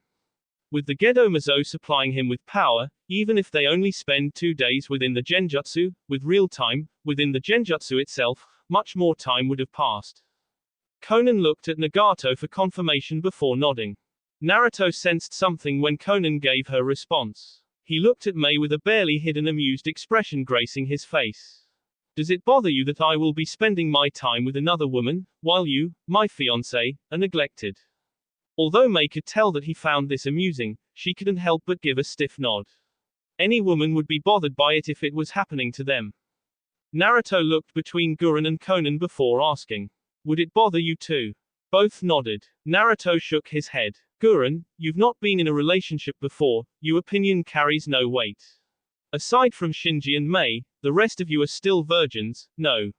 With the Gedo Mazo supplying him with power, even if they only spend 2 days within the Genjutsu, with real time, within the Genjutsu itself, much more time would have passed. Conan looked at Nagato for confirmation before nodding. Naruto sensed something when Conan gave her response. He looked at Mei with a barely hidden amused expression gracing his face. Does it bother you that I will be spending my time with another woman, while you, my fiancé, are neglected? Although Mei could tell that he found this amusing, she couldn't help but give a stiff nod. Any woman would be bothered by it if it was happening to them. Naruto looked between Gurren and Conan before asking. Would it bother you too? Both nodded. Naruto shook his head. Gurren, you've not been in a relationship before, your opinion carries no weight. Aside from Shinji and Mei, the rest of you are still virgins, no?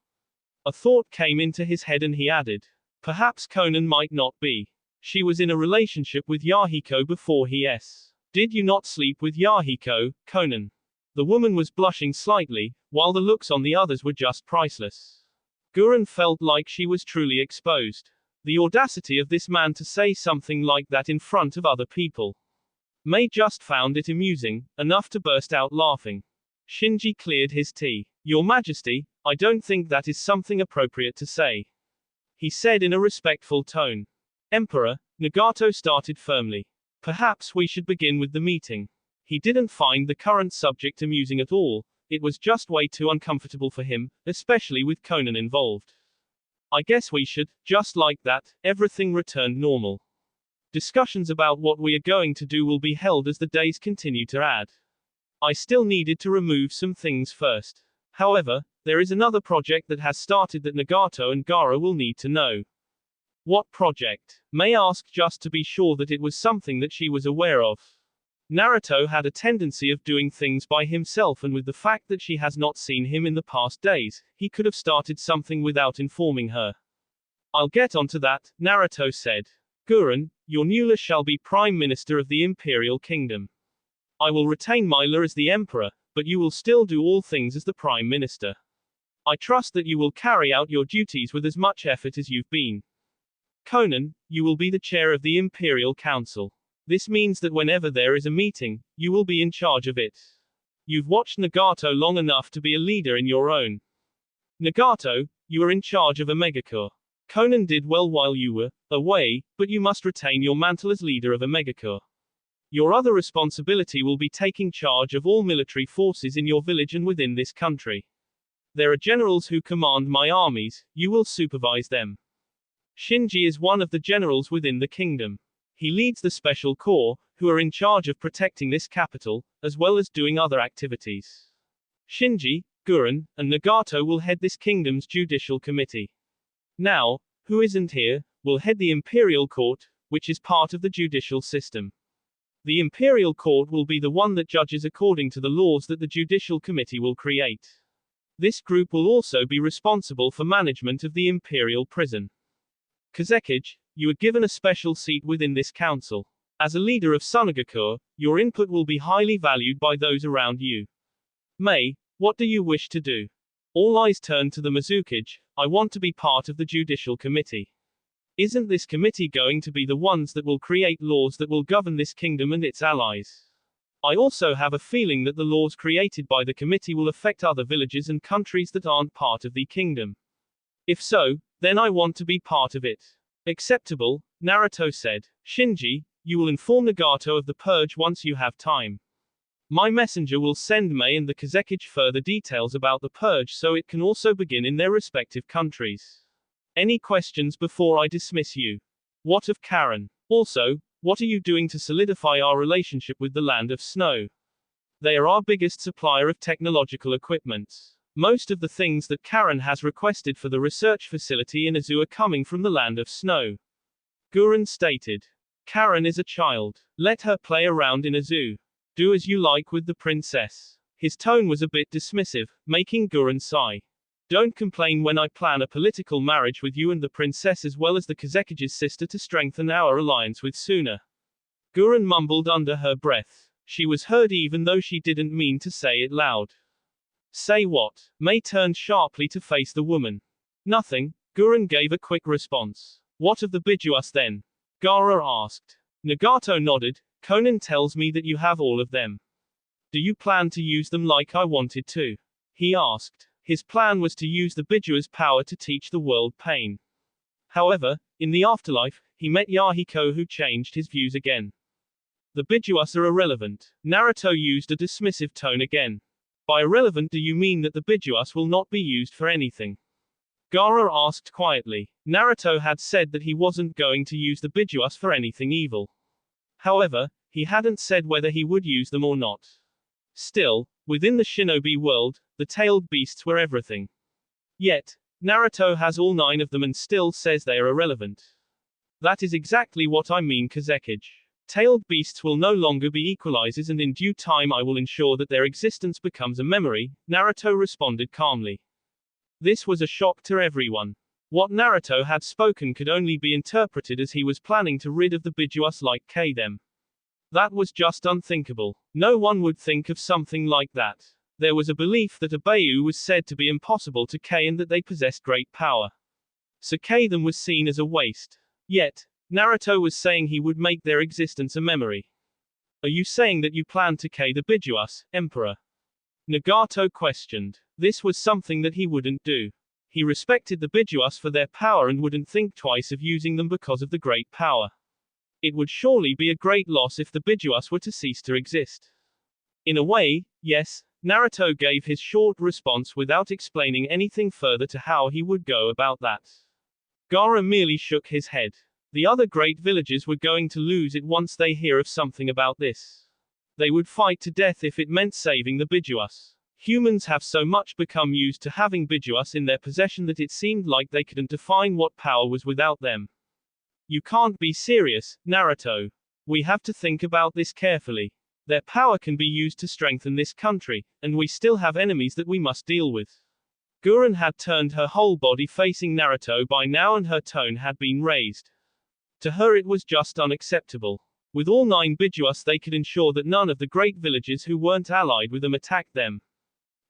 A thought came into his head and he added. Perhaps Conan might not be. She was in a relationship with Yahiko before Did you not sleep with Yahiko, Conan? The woman was blushing slightly, while the looks on the others were just priceless. Gurren felt like she was truly exposed. The audacity of this man to say something like that in front of other people. Mei just found it amusing, enough to burst out laughing. Shinji cleared his tea. Your Majesty, I don't think that is something appropriate to say. He said in a respectful tone. Emperor, Nagato started firmly. Perhaps we should begin with the meeting. He didn't find the current subject amusing at all, it was just way too uncomfortable for him, especially with Conan involved. I guess we should, just like that, everything returned normal. Discussions about what we are going to do will be held as the days continue to add. I still needed to remove some things first. However, there is another project that has started that Nagato and Gaara will need to know. What project? Mei asked just to be sure that it was something that she was aware of. Naruto had a tendency of doing things by himself, and with the fact that she has not seen him in the past days, he could have started something without informing her. I'll get onto that, Naruto said. Gurren, your Nula shall be Prime Minister of the Imperial Kingdom. I will retain Myla as the Emperor, but you will still do all things as the Prime Minister. I trust that you will carry out your duties with as much effort as you've been. Conan, you will be the chair of the Imperial Council. This means that whenever there is a meeting, you will be in charge of it. You've watched Nagato long enough to be a leader in your own. Nagato, you are in charge of Omega Corps. Conan did well while you were away, but you must retain your mantle as leader of Omega Corps. Your other responsibility will be taking charge of all military forces in your village and within this country. There are generals who command my armies, you will supervise them. Shinji is one of the generals within the kingdom. He leads the Special Corps, who are in charge of protecting this capital, as well as doing other activities. Shinji, Gurren, and Nagato will head this kingdom's judicial committee. Now, who isn't here, will head the Imperial Court, which is part of the judicial system. The Imperial Court will be the one that judges according to the laws that the Judicial Committee will create. This group will also be responsible for management of the Imperial Prison. Kazekage, you are given a special seat within this council. As a leader of Sunagakur, your input will be highly valued by those around you. Mei, what do you wish to do? All eyes turn to the Mizukage. I want to be part of the Judicial Committee. Isn't this committee going to be the ones that will create laws that will govern this kingdom and its allies? I also have a feeling that the laws created by the committee will affect other villages and countries that aren't part of the kingdom. If so, then I want to be part of it. Acceptable, Naruto said. Shinji, you will inform Nagato of the purge once you have time. My messenger will send Mei and the Kazekage further details about the purge so it can also begin in their respective countries. Any questions before I dismiss you? What of Karen? Also, what are you doing to solidify our relationship with the Land of Snow? They are our biggest supplier of technological equipment. Most of the things that Karen has requested for the research facility in Azu are coming from the Land of Snow. Gurren stated. Karen is a child. Let her play around in Azu. Do as you like with the princess. His tone was a bit dismissive, making Gurren sigh. Don't complain when I plan a political marriage with you and the princess as well as the Kazekage's sister to strengthen our alliance with Suna. Gurren mumbled under her breath. She was heard even though she didn't mean to say it loud. Say what? Mei turned sharply to face the woman. Nothing, Gurren gave a quick response. What of the Bijuas then? Gaara asked. Nagato nodded. Conan tells me that you have all of them. Do you plan to use them like I wanted to? He asked. His plan was to use the Bijua's power to teach the world pain. However, in the afterlife, he met Yahiko who changed his views again. The Bijuas are irrelevant. Naruto used a dismissive tone again. By irrelevant do you mean that the Bijuas will not be used for anything? Gaara asked quietly. Naruto had said that he wasn't going to use the Bijuas for anything evil. However, he hadn't said whether he would use them or not. Still, within the shinobi world, the tailed beasts were everything. Yet, Naruto has all 9 of them and still says they are irrelevant. That is exactly what I mean, Kazekage. Tailed beasts will no longer be equalizers, and in due time I will ensure that their existence becomes a memory, Naruto responded calmly. This was a shock to everyone. What Naruto had spoken could only be interpreted as he was planning to rid of the Bijuas like them. That was just unthinkable. No one would think of something like that. There was a belief that a Beiyu was said to be impossible to K and that they possessed great power. So K them was seen as a waste. Yet, Naruto was saying he would make their existence a memory. Are you saying that you plan to K the Bijuas, Emperor? Nagato questioned. This was something that he wouldn't do. He respected the Bijuas for their power and wouldn't think twice of using them because of the great power. It would surely be a great loss if the Bijuas were to cease to exist. In a way, yes, Naruto gave his short response without explaining anything further to how he would go about that. Gaara merely shook his head. The other great villages were going to lose it once they hear of something about this. They would fight to death if it meant saving the Bijuas. Humans have so much become used to having Bijuas in their possession that it seemed like they couldn't define what power was without them. You can't be serious, Naruto. We have to think about this carefully. Their power can be used to strengthen this country, and we still have enemies that we must deal with. Gurren had turned her whole body facing Naruto by now and her tone had been raised. To her it was just unacceptable. With all 9 Bijuas they could ensure that none of the great villages who weren't allied with them attacked them.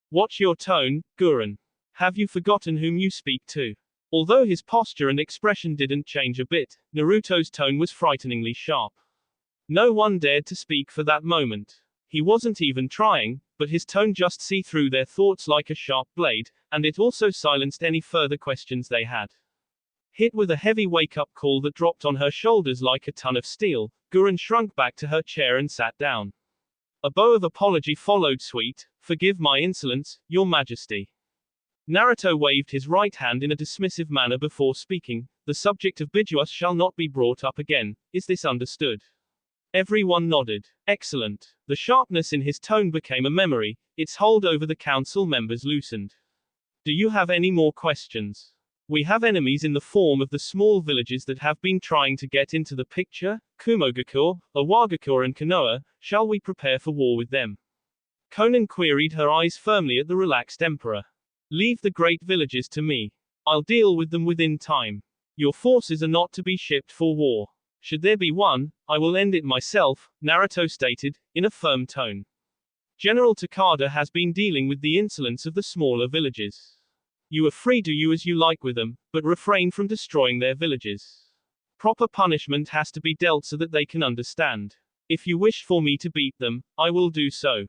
Watch your tone, Gurren. Have you forgotten whom you speak to? Although his posture and expression didn't change a bit, Naruto's tone was frighteningly sharp. No one dared to speak for that moment. He wasn't even trying, but his tone just see through their thoughts like a sharp blade, and it also silenced any further questions they had. Hit with a heavy wake-up call that dropped on her shoulders like a ton of steel, Gurren shrunk back to her chair and sat down. A bow of apology followed. Sweet, forgive my insolence, your majesty. Naruto waved his right hand in a dismissive manner before speaking. The subject of Bijuas shall not be brought up again, is this understood? Everyone nodded. Excellent. The sharpness in his tone became a memory, its hold over the council members loosened. Do you have any more questions? We have enemies in the form of the small villages that have been trying to get into the picture, Kumogakure, Iwagakure and Konoha. Shall we prepare for war with them? Konan queried, her eyes firmly at the relaxed emperor. Leave the great villages to me. I'll deal with them within time. Your forces are not to be shipped for war. Should there be one, I will end it myself, Naruto stated, in a firm tone. General Takada has been dealing with the insolence of the smaller villages. You are free to do as you like with them, but refrain from destroying their villages. Proper punishment has to be dealt so that they can understand. If you wish for me to beat them, I will do so.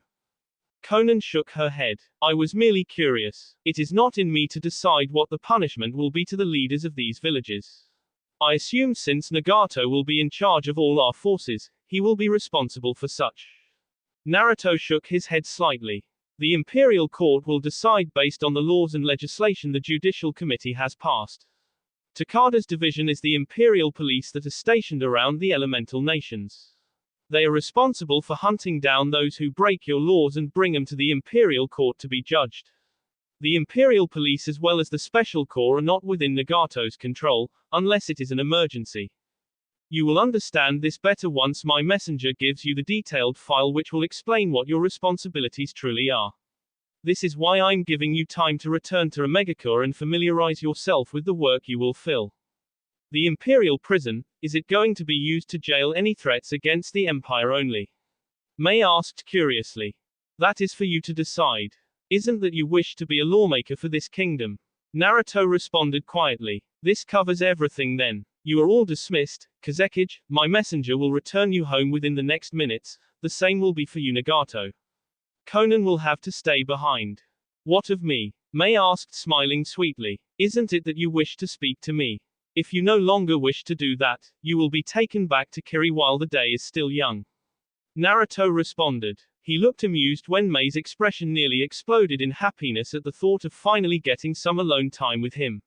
Konan shook her head. I was merely curious. It is not in me to decide what the punishment will be to the leaders of these villages. I assume since Nagato will be in charge of all our forces, he will be responsible for such. Naruto shook his head slightly. The Imperial Court will decide based on the laws and legislation the Judicial Committee has passed. Takada's division is the Imperial Police that are stationed around the elemental nations. They are responsible for hunting down those who break your laws and bring them to the Imperial Court to be judged. The Imperial Police as well as the Special Corps are not within Nagato's control, unless it is an emergency. You will understand this better once my messenger gives you the detailed file which will explain what your responsibilities truly are. This is why I'm giving you time to return to Omegakure and familiarize yourself with the work you will fill. The Imperial Prison, is it going to be used to jail any threats against the Empire only? Mei asked curiously. That is for you to decide. Isn't that you wish to be a lawmaker for this kingdom? Naruto responded quietly. This covers everything then. You are all dismissed, Kazekage, my messenger will return you home within the next minutes, the same will be for you Nagato. Konan will have to stay behind. What of me? Mei asked smiling sweetly. Isn't it that you wish to speak to me? If you no longer wish to do that, you will be taken back to Kiri while the day is still young. Naruto responded. He looked amused when Mei's expression nearly exploded in happiness at the thought of finally getting some alone time with him.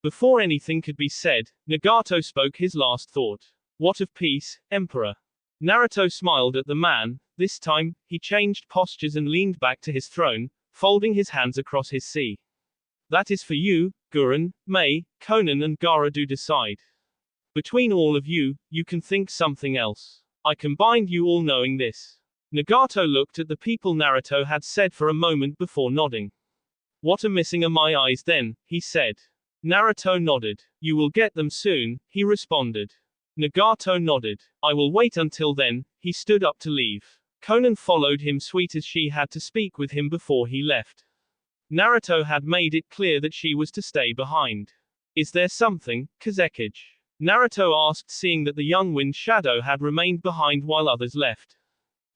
Before anything could be said, Nagato spoke his last thought. What of peace, Emperor? Naruto smiled at the man. This time, he changed postures and leaned back to his throne, folding his hands across his sea. That is for you, Gurren, Mei, Konan and Gaara to decide. Between all of you, you can think something else. I combined you all knowing this. Nagato looked at the people Naruto had said for a moment before nodding. What are missing are my eyes then, he said. Naruto nodded. You will get them soon, he responded. Nagato nodded. I will wait until then. He stood up to leave. Konan followed him, sweet as she had to speak with him before he left. Naruto had made it clear that she was to stay behind. Is there something, Kazekage? Naruto asked, seeing that the young wind shadow had remained behind while others left.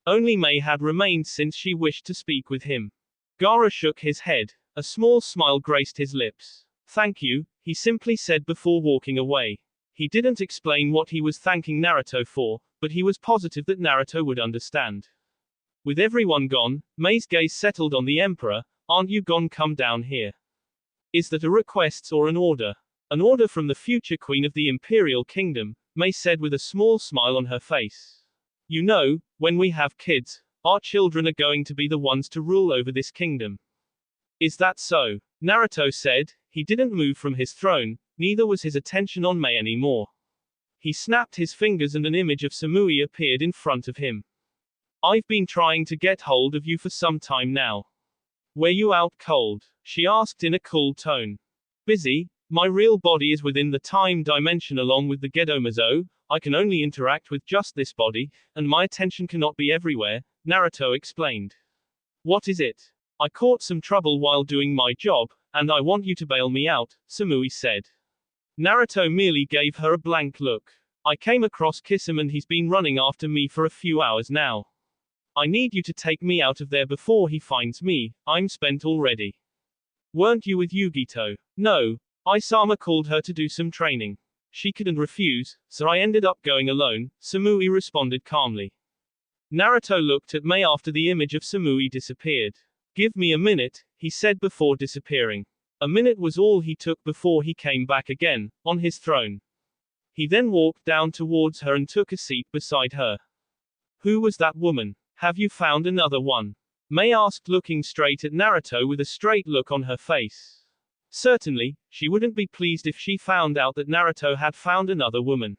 Only Mei had remained since she wished to speak with him. Gaara shook his head. A small smile graced his lips. Thank you, he simply said before walking away. He didn't explain what he was thanking Naruto for, but he was positive that Naruto would understand. With everyone gone, Mei's gaze settled on the Emperor. Aren't you gone? Come down here. Is that a request or an order? An order from the future queen of the Imperial Kingdom, Mei said with a small smile on her face. You know, when we have kids, our children are going to be the ones to rule over this kingdom. Is that so? Naruto said. He didn't move from his throne, neither was his attention on Mei anymore. He snapped his fingers and an image of Samui appeared in front of him. I've been trying to get hold of you for some time now. Were you out cold? She asked in a cool tone. Busy. My real body is within the time dimension along with the Gedomazo. I can only interact with just this body, and my attention cannot be everywhere, Naruto explained. What is it? I caught some trouble while doing my job, and I want you to bail me out, Samui said. Naruto merely gave her a blank look. I came across Kisame and he's been running after me for a few hours now. I need you to take me out of there before he finds me. I'm spent already. Weren't you with Yugito? No. Isama called her to do some training. She couldn't refuse, so I ended up going alone, Samui responded calmly. Naruto looked at Mei after the image of Samui disappeared. Give me a minute, he said before disappearing. A minute was all he took before he came back again, on his throne. He then walked down towards her and took a seat beside her. Who was that woman? Have you found another one? Mei asked, looking straight at Naruto with a straight look on her face. Certainly, she wouldn't be pleased if she found out that Naruto had found another woman.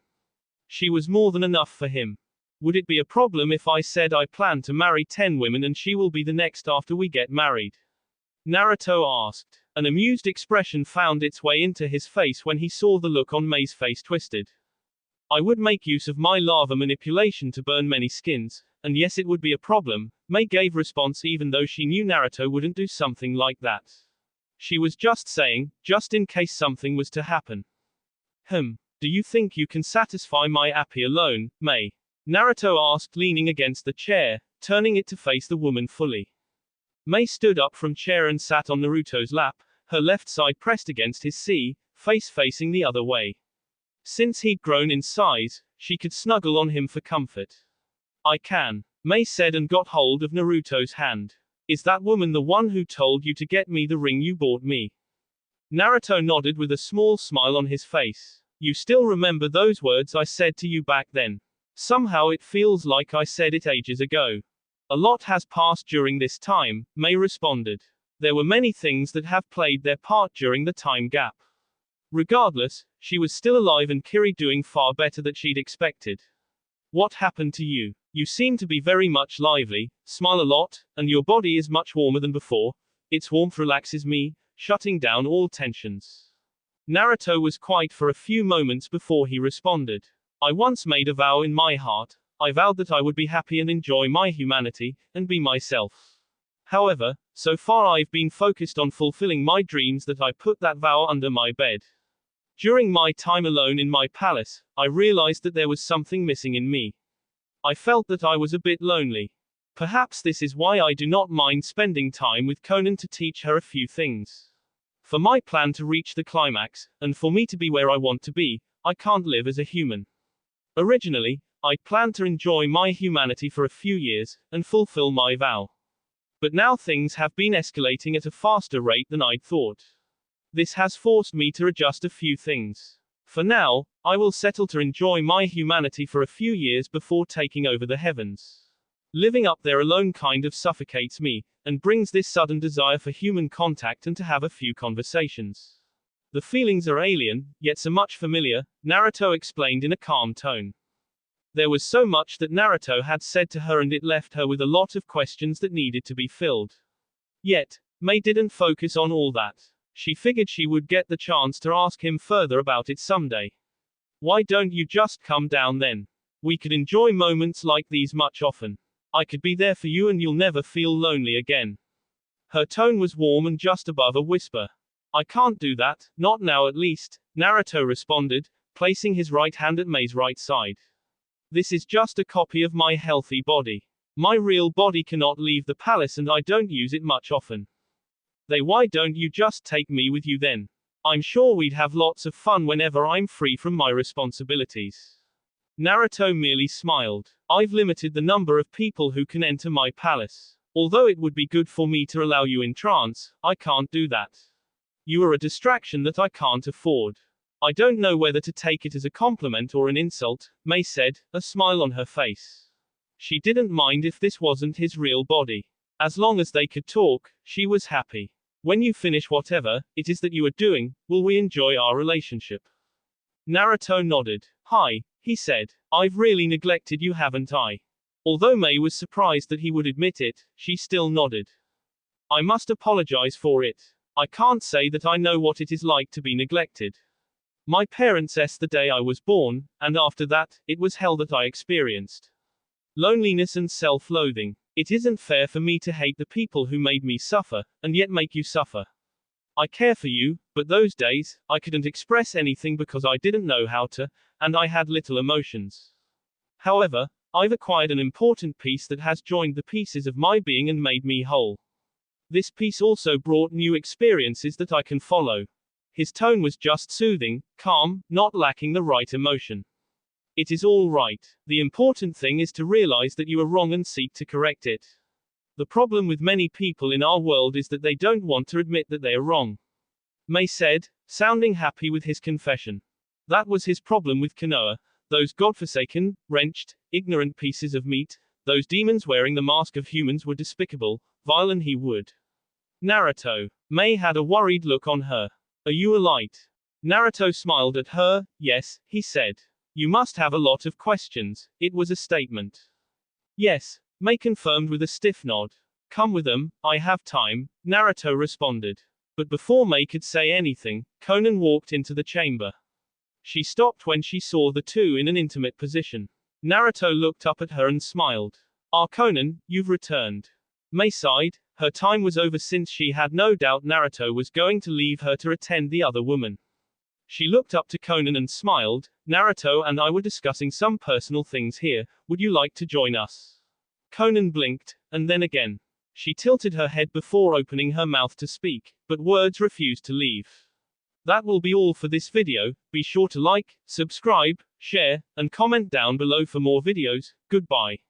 She was more than enough for him. Would it be a problem if I said I plan to marry 10 women and she will be the next after we get married? Naruto asked. An amused expression found its way into his face when he saw the look on Mei's face twisted. I would make use of my lava manipulation to burn many skins, and yes, it would be a problem, Mei gave response even though she knew Naruto wouldn't do something like that. She was just saying, just in case something was to happen. Do you think you can satisfy my appy alone, Mei? Naruto asked, leaning against the chair, turning it to face the woman fully. Mei stood up from chair and sat on Naruto's lap, her left side pressed against his face facing the other way. Since he'd grown in size, she could snuggle on him for comfort. I can, Mei said and got hold of Naruto's hand. Is that woman the one who told you to get me the ring you bought me? Naruto nodded with a small smile on his face. You still remember those words I said to you back then? Somehow it feels like I said it ages ago. A lot has passed during this time, Mei responded. There were many things that have played their part during the time gap. Regardless, she was still alive and Kiri doing far better than she'd expected. What happened to you? You seem to be very much lively, smile a lot, and your body is much warmer than before. Its warmth relaxes me, shutting down all tensions. Naruto was quiet for a few moments before he responded. I once made a vow in my heart. I vowed that I would be happy and enjoy my humanity, and be myself. However, so far I've been focused on fulfilling my dreams that I put that vow under my bed. During my time alone in my palace, I realized that there was something missing in me. I felt that I was a bit lonely. Perhaps this is why I do not mind spending time with Konan to teach her a few things. For my plan to reach the climax, and for me to be where I want to be, I can't live as a human. Originally, I'd planned to enjoy my humanity for a few years, and fulfill my vow. But now things have been escalating at a faster rate than I'd thought. This has forced me to adjust a few things. For now, I will settle to enjoy my humanity for a few years before taking over the heavens. Living up there alone kind of suffocates me, and brings this sudden desire for human contact and to have a few conversations. The feelings are alien, yet so much familiar, Naruto explained in a calm tone. There was so much that Naruto had said to her and it left her with a lot of questions that needed to be filled. Yet, May didn't focus on all that. She figured she would get the chance to ask him further about it someday. Why don't you just come down then? We could enjoy moments like these much often. I could be there for you and you'll never feel lonely again. Her tone was warm and just above a whisper. I can't do that, not now at least, Naruto responded, placing his right hand at May's right side. This is just a copy of my healthy body. My real body cannot leave the palace and I don't use it much often. Why don't you just take me with you then? I'm sure we'd have lots of fun whenever I'm free from my responsibilities. Naruto merely smiled. I've limited the number of people who can enter my palace. Although it would be good for me to allow you in trance, I can't do that. You are a distraction that I can't afford. I don't know whether to take it as a compliment or an insult, May said, a smile on her face. She didn't mind if this wasn't his real body. As long as they could talk, she was happy. When you finish whatever it is that you are doing, will we enjoy our relationship? Naruto nodded. Hi, he said. I've really neglected you, haven't I? Although May was surprised that he would admit it, she still nodded. I must apologize for it. I can't say that I know what it is like to be neglected. My parents the day I was born, and after that, it was hell that I experienced. Loneliness and self-loathing. It isn't fair for me to hate the people who made me suffer, and yet make you suffer. I care for you, but those days, I couldn't express anything because I didn't know how to, and I had little emotions. However, I've acquired an important piece that has joined the pieces of my being and made me whole. This piece also brought new experiences that I can follow. His tone was just soothing, calm, not lacking the right emotion. It is all right. The important thing is to realize that you are wrong and seek to correct it. The problem with many people in our world is that they don't want to admit that they are wrong. May said, sounding happy with his confession. That was his problem with Konoha. Those godforsaken, wrenched, ignorant pieces of meat, those demons wearing the mask of humans were despicable, vile, and he would. Naruto. May had a worried look on her. Are you a light? Naruto smiled at her. Yes, he said. You must have a lot of questions. It was a statement. Yes, May confirmed with a stiff nod. Come with them, I have time, Naruto responded. But before May could say anything, Conan walked into the chamber. She stopped when she saw the two in an intimate position. Naruto looked up at her and smiled. Ah, Conan, you've returned. May sighed. Her time was over since she had no doubt Naruto was going to leave her to attend the other woman. She looked up to Conan and smiled. Naruto and I were discussing some personal things here, would you like to join us? Conan blinked, and then again. She tilted her head before opening her mouth to speak, but words refused to leave. That will be all for this video. Be sure to like, subscribe, share, and comment down below for more videos. Goodbye.